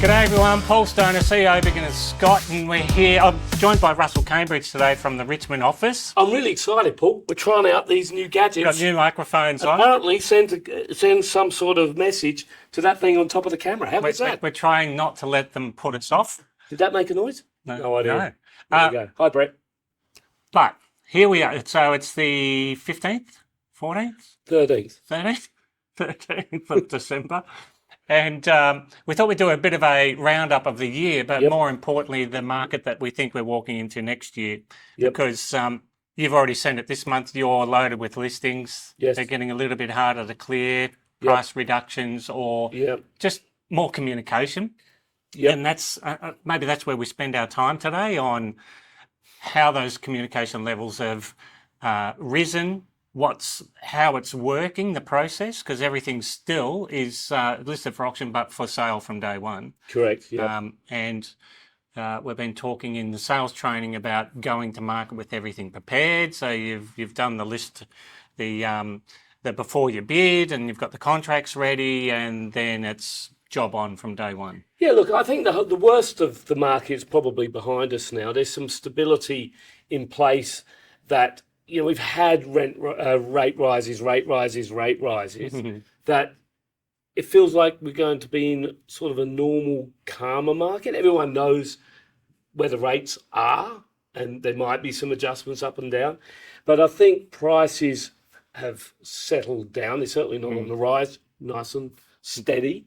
G'day everyone, Paul Stoner, CEO Beginner Scott, and we're here. I'm joined by Russell Cambridge today from the Richmond office. I'm really excited, Paul. We're trying out these new gadgets. Got new microphones on. Apparently send some sort of message to that thing on top of the camera. How was that? We're trying not to let them put us off. Did that make a noise? No idea. No. There you go. Hi, Brett. But here we are. So it's the 15th, 14th, 13th. 13th, 13th of December. And we thought we'd do a bit of a roundup of the year, but more importantly, the market that we think we're walking into next year. Because you've already seen it this month, you're loaded with listings. Yes. They're getting a little bit harder to clear, price reductions or just more communication. And that's maybe that's where we spend our time today, on how those communication levels have risen, how it's working, the process, because everything still is listed for auction but for sale from day one. Correct. Yeah. And we've been talking in the sales training about going to market with everything prepared. So you've done the list, the before you bid, and you've got the contracts ready, and then it's job on from day one. Yeah, look, I think the worst of the market is probably behind us now. There's some stability in place that, you know, we've had rate rises, that it feels like we're going to be in sort of a normal, calmer market. Everyone knows where the rates are, and there might be some adjustments up and down. But I think prices have settled down. They're certainly not on the rise, nice and steady.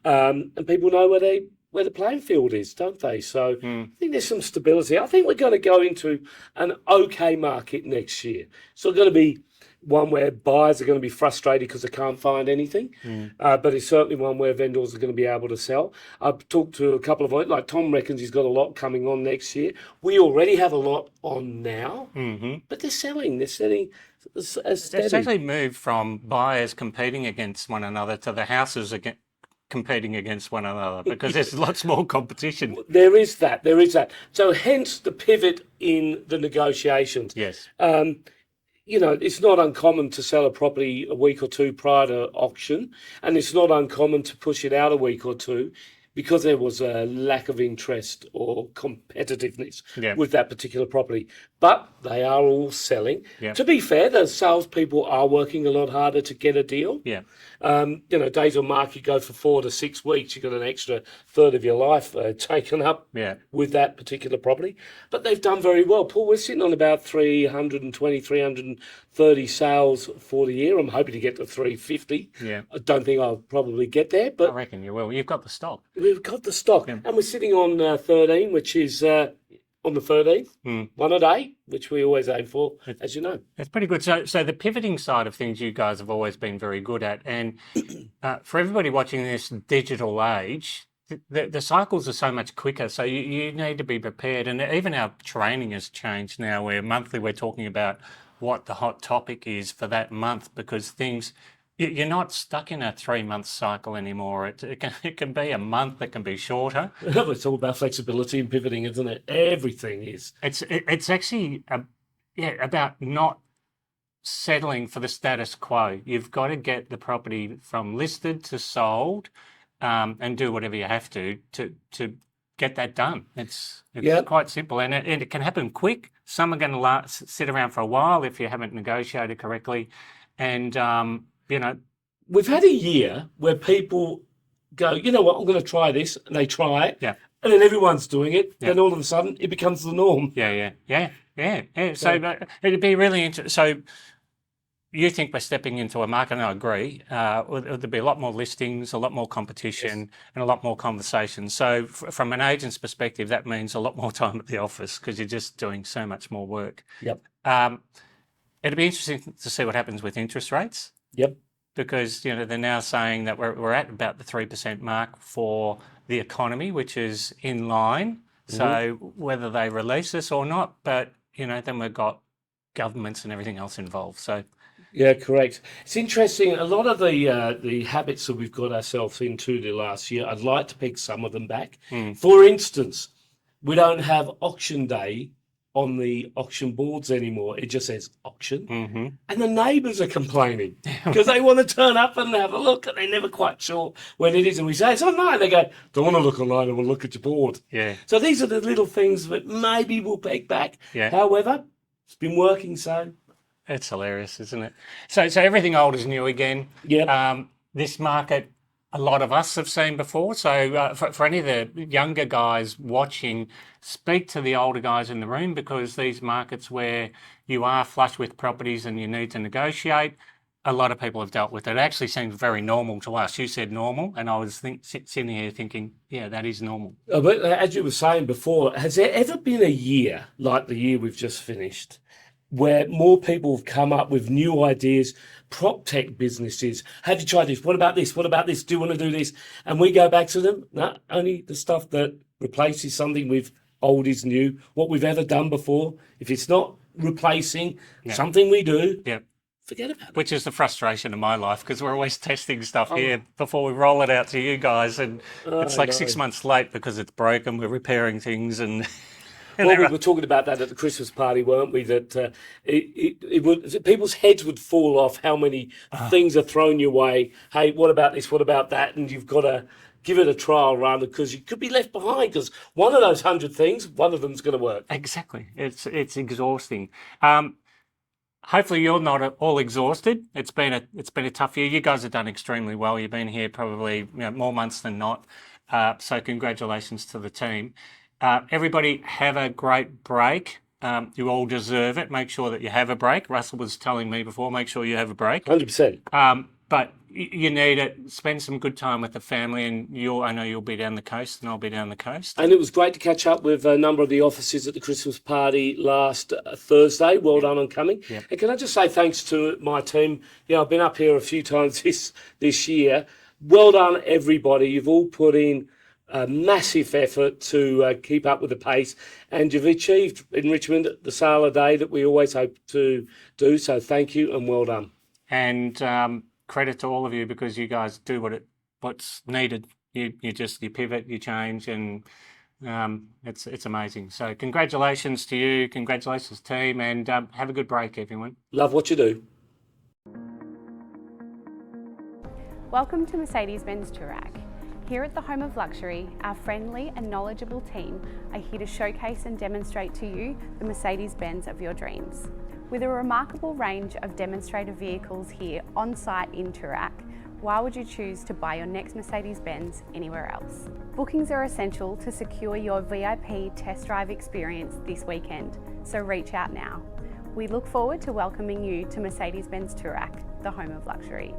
And people know where the playing field is, don't they? So I think there's some stability. I think we're going to go into an okay market next year. It's not going to be one where buyers are going to be frustrated because they can't find anything, but it's certainly one where vendors are going to be able to sell. I've talked to a couple of, like Tom reckons he's got a lot coming on next year. We already have a lot on now, but they're selling. They're selling. It's actually moved from buyers competing against one another to the houses competing against one another, because there's lots more competition. There is that. So hence the pivot in the negotiations. Yes. You know, it's not uncommon to sell a property a week or two prior to auction, and it's not uncommon to push it out a week or two because there was a lack of interest or competitiveness with that particular property. But they are all selling. To be fair, the salespeople are working a lot harder to get a deal. You know, days on market go for 4 to 6 weeks. You've got an extra third of your life taken up with that particular property. But they've done very well. Paul, we're sitting on about 320, 330 sales for the year. I'm hoping to get to 350. I don't think I'll probably get there, but I reckon you will. You've got the stock. We've got the stock. And we're sitting on 13, which is on the 13th, one a day, which we always aim for, as you know. It's pretty good. So the pivoting side of things you guys have always been very good at. And for everybody watching this digital age, the cycles are so much quicker. So you need to be prepared. And even our training has changed now, where monthly we're talking about what the hot topic is for that month, because you're not stuck in a 3-month cycle anymore. It can be a month, it can be shorter. It's all about flexibility and pivoting, isn't it? Everything is. It's actually about not settling for the status quo. You've got to get the property from listed to sold, and do whatever you have to get that done. It's quite simple, and it can happen quick. Some are going to sit around for a while if you haven't negotiated correctly, and you know, we've had a year where people go, you know what, I'm going to try this, and they try it, and then everyone's doing it, and all of a sudden it becomes the norm. So it'd be really interesting. So you think we're stepping into a market, and I agree, there'll be a lot more listings, a lot more competition, and a lot more conversation. So from an agent's perspective, that means a lot more time at the office, because you're just doing so much more work. It'd be interesting to see what happens with interest rates. Because, you know, they're now saying that we're at about the 3% mark for the economy, which is in line. So whether they release us or not, but, you know, then we've got governments and everything else involved. So correct. It's interesting. A lot of the habits that we've got ourselves into the last year, I'd like to pick some of them back. For instance, we don't have auction day on the auction boards anymore. It just says auction. Mm-hmm. And the neighbours are complaining because they want to turn up and have a look, and they're never quite sure when it is. And we say, it's online. They go, don't want to look online, and we'll look at your board. Yeah. So these are the little things that maybe we'll peg back. Yeah. However, it's been working, so. It's hilarious, isn't it? So everything old is new again. Yeah. This market, a lot of us have seen before. So for any of the younger guys watching, speak to the older guys in the room, because these markets where you are flush with properties and you need to negotiate, a lot of people have dealt with it. It actually seems very normal to us. You said normal, and I was sitting here thinking, yeah, that is normal. But as you were saying before, has there ever been a year like the year we've just finished where more people have come up with new ideas, prop tech businesses? Have you tried this? What about this? What about this? Do you want to do this? And we go back to them. No, only the stuff that replaces something with old is new. What we've ever done before, if it's not replacing something we do, forget about it. Which is the frustration of my life, because we're always testing stuff here before we roll it out to you guys, and it's like 6 months late because it's broken. We're repairing things and. Well, we were talking about that at the Christmas party, weren't we? That people's heads would fall off how many things are thrown your way. Hey, what about this? What about that? And you've got to give it a trial run, because you could be left behind, because one of those 100 things, one of them's going to work. Exactly. It's exhausting. Hopefully you're not all exhausted. It's been a tough year. You guys have done extremely well. You've been here probably more months than not. So congratulations to the team. Everybody have a great break. You all deserve it. Make sure that you have a break. Russell was telling me before, make sure you have a break. 100%. But you need it. Spend some good time with the family, and I know you'll be down the coast, and I'll be down the coast. And it was great to catch up with a number of the officers at the Christmas party last Thursday. Well done on coming. Yep. And can I just say thanks to my team? I've been up here a few times this year. Well done, everybody. You've all put in a massive effort to keep up with the pace, and you've achieved in Richmond the sale a day that we always hope to do. So thank you and well done. And credit to all of you, because you guys do what's needed. You pivot, you change, and it's amazing. So congratulations to you, congratulations team, and have a good break, everyone. Love what you do. Welcome to Mercedes-Benz Toorak. Here at the Home of Luxury, our friendly and knowledgeable team are here to showcase and demonstrate to you the Mercedes-Benz of your dreams. With a remarkable range of demonstrator vehicles here on site in Toorak, why would you choose to buy your next Mercedes-Benz anywhere else? Bookings are essential to secure your VIP test drive experience this weekend, so reach out now. We look forward to welcoming you to Mercedes-Benz Toorak, the Home of Luxury.